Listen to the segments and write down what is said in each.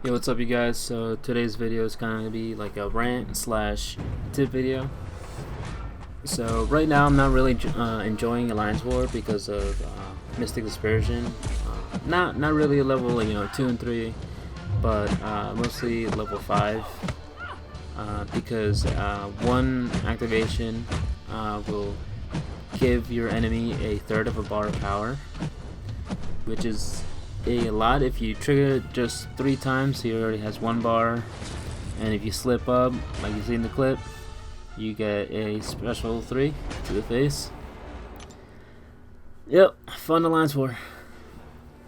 Yo, what's up, you guys? So today's video is kind of be like a rant slash tip video. So right now I'm not really enjoying Alliance War because of Mystic Dispersion. Not really a level 2 and 3, but mostly level 5. Because one activation will give your enemy a third of a bar of power, which is a lot. If you trigger it just 3 times, he already has 1 bar, and if you slip up, like you see in the clip, you get a special 3 to the face. Yep, fun Alliance War.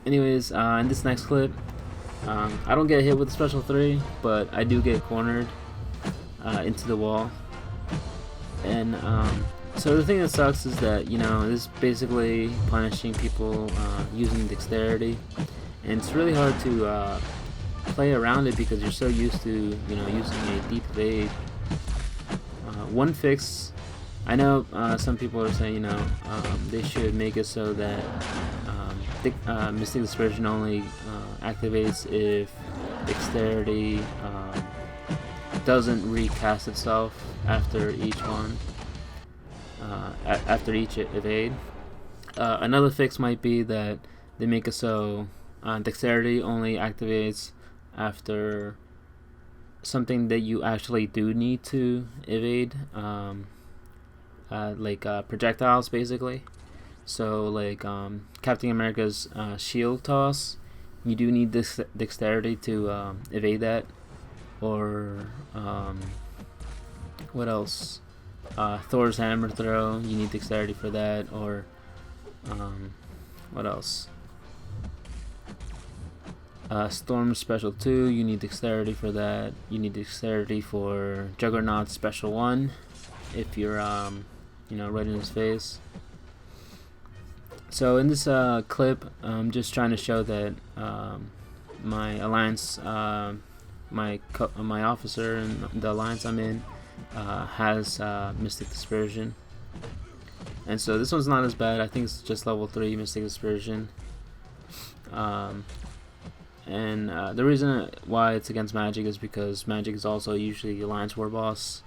Anyways, in this next clip, I don't get hit with the special 3, but I do get cornered into the wall. And so the thing that sucks is that, this is basically punishing people using dexterity, and it's really hard to play around it because you're so used to using a deep evade. One fix, I know some people are saying they should make it so that Mystic Dispersion only activates if dexterity doesn't recast itself after each one. After each evade. Another fix might be that they make it so dexterity only activates after something that you actually do need to evade, like projectiles, basically. So like Captain America's shield toss, you do need this dexterity to evade that. Or what else? Thor's hammer throw, you need dexterity for that. Or what else? Storm special 2, you need dexterity for that. You need dexterity for Juggernaut special 1 if you're right in his face. So in this clip, I'm just trying to show that my alliance, my officer and the alliance I'm in has Mystic Dispersion, and so this one's not as bad. I think it's just level 3 Mystic Dispersion. And the reason why it's against Magic is because Magic is also usually the Alliance War boss.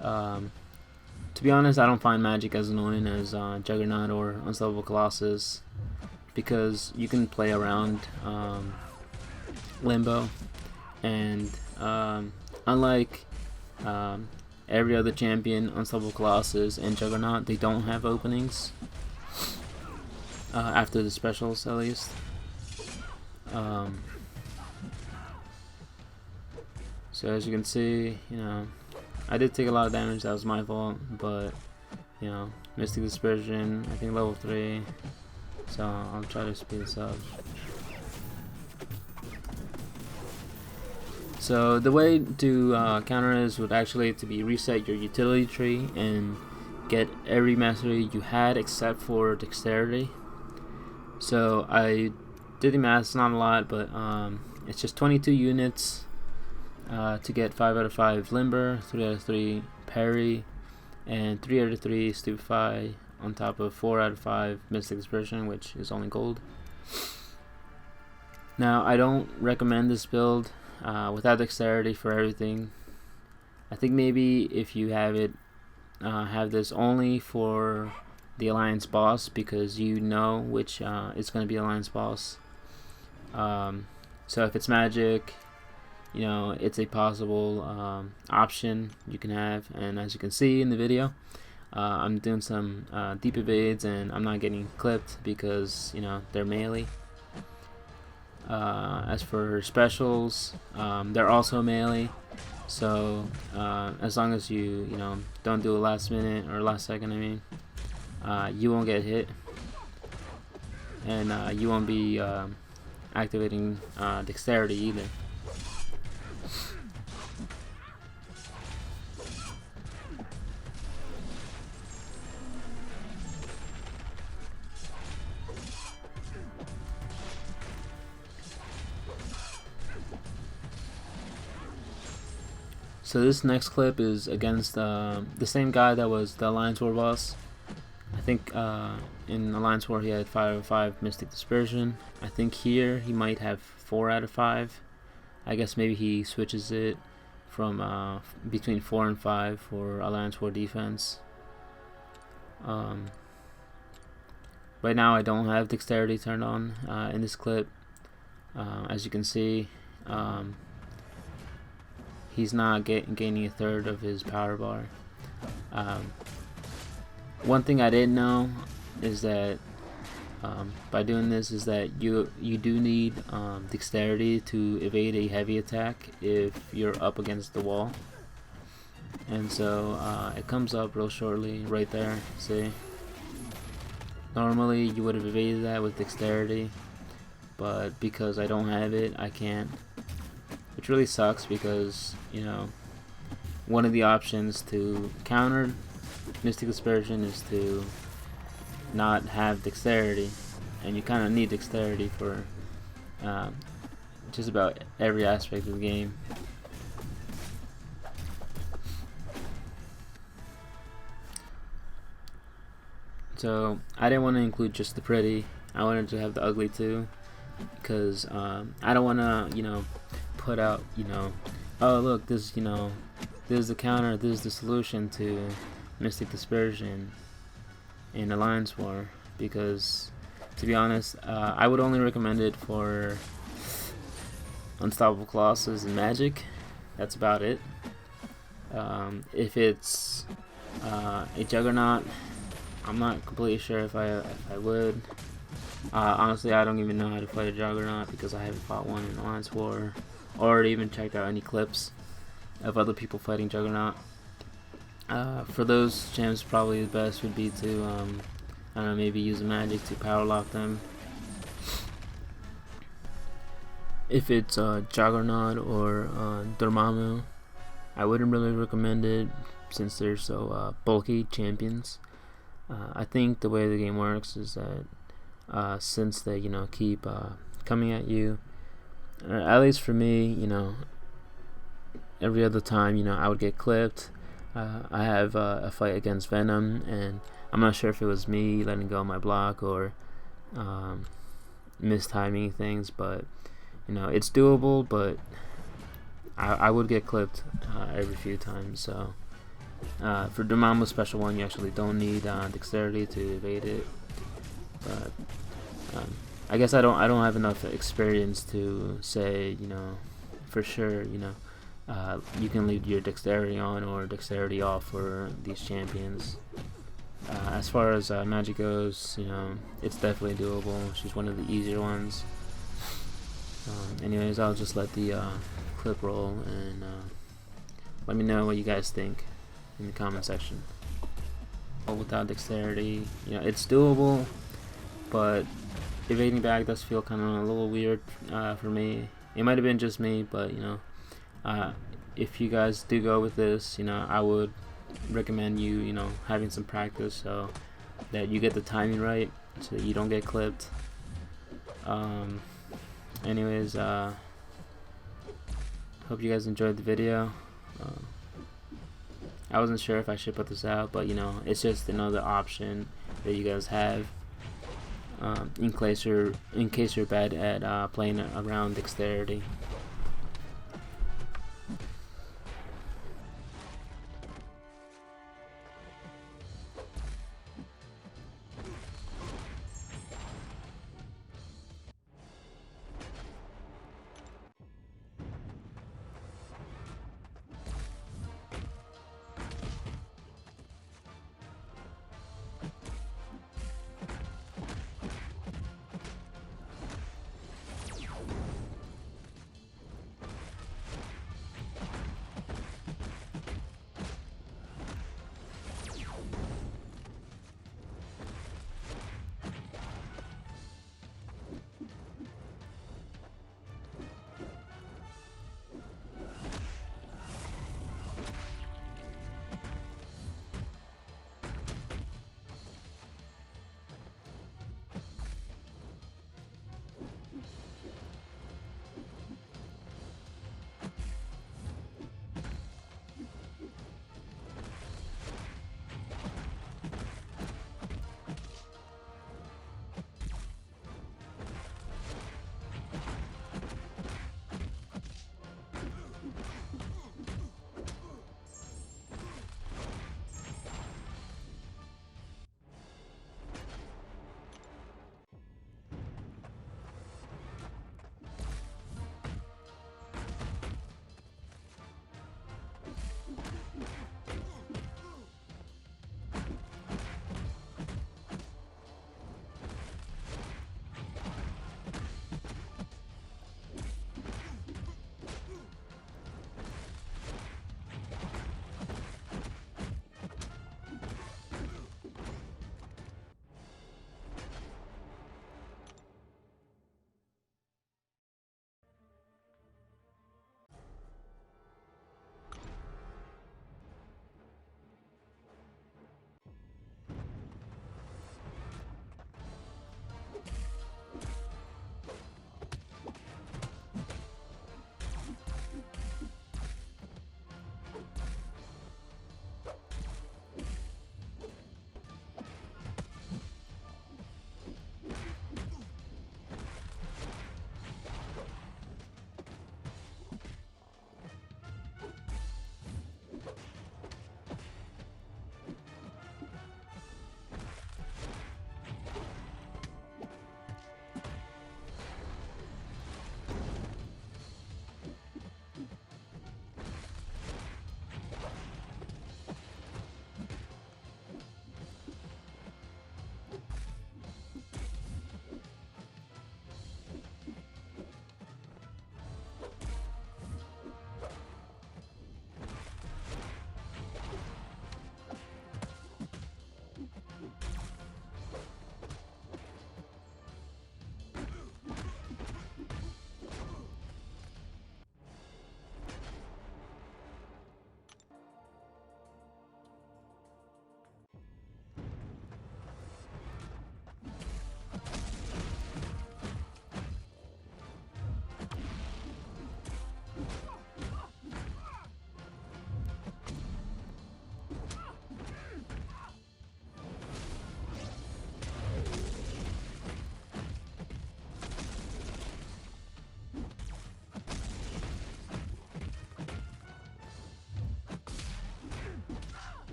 To be honest, I don't find Magic as annoying as Juggernaut or Unstoppable Colossus, because you can play around Limbo, and unlike every other champion, Unstoppable Colossus and Juggernaut, they don't have openings after the specials, at least. So as you can see, I did take a lot of damage. That was my fault, but Mystic Dispersion, I think level 3. So I'll try to speed this up. So the way to counter this would actually to be reset your utility tree and get every mastery you had except for dexterity. So I did the math. It's not a lot, but it's just 22 units to get 5 out of 5 limber, 3 out of 3 parry, and 3 out of 3 stupefy, on top of 4 out of 5 Mystic Dispersion, which is only gold. Now I don't recommend this build without dexterity for everything. I think maybe if you have it, have this only for the Alliance boss, because you know which is going to be Alliance boss. So if it's Magic, it's a possible option you can have. And as you can see in the video, I'm doing some deep evades and I'm not getting clipped because they're melee. As for specials, they're also melee, so as long as you don't do a last minute or last second, you won't get hit, and you won't be activating dexterity either. So this next clip is against the same guy that was the Alliance War boss. I think in Alliance War he had 5 out of 5 Mystic Dispersion. I think here he might have 4 out of 5. I guess maybe he switches it from between 4 and 5 for Alliance War defense. Right now I don't have dexterity turned on in this clip. As you can see, he's not gaining a third of his power bar. One thing I didn't know is that by doing this is that you do need dexterity to evade a heavy attack if you're up against the wall. And so it comes up real shortly right there. See, normally you would have evaded that with dexterity, but because I don't have it, I can't, which really sucks, because you know, one of the options to counter Mystic Dispersion is to not have dexterity, and you kind of need dexterity for just about every aspect of the game. So I didn't want to include just the pretty, I wanted to have the ugly too, because I don't want to, you know, put out, you know, oh look, this, you know, this is the counter, this is the solution to Mystic Dispersion in Alliance War, because to be honest, I would only recommend it for Unstoppable Colossus and Magic. That's about it. If it's a Juggernaut, I'm not completely sure if I would. Honestly, I don't even know how to fight a Juggernaut because I haven't fought one in Alliance War, or even checked out any clips of other people fighting Juggernaut. For those champs, probably the best would be to, I don't know, maybe use a magic to power lock them. If it's Juggernaut or Dormammu, I wouldn't really recommend it since they're so bulky champions. I think the way the game works is that since they, you know, keep coming at you, at least for me, you know, every other time, you know, I would get clipped. I have a fight against Venom, and I'm not sure if it was me letting go of my block or mistiming things, but you know, it's doable, but I would get clipped every few times. So for Dormammu Special 1, you actually don't need dexterity to evade it, but I guess I don't have enough experience to say, you know, for sure, you know, you can leave your dexterity on or dexterity off for these champions. As far as Magic goes, you know, it's definitely doable. She's one of the easier ones. Anyways, I'll just let the clip roll, and let me know what you guys think in the comment section. Without dexterity, you know, it's doable, but evading back does feel kind of a little weird for me. It might have been just me, but you know, if you guys do go with this, you know, I would recommend you know, having some practice so that you get the timing right, so that you don't get clipped. Anyways, hope you guys enjoyed the video. I wasn't sure if I should put this out, but you know, it's just another option that you guys have in case you're bad at playing around dexterity.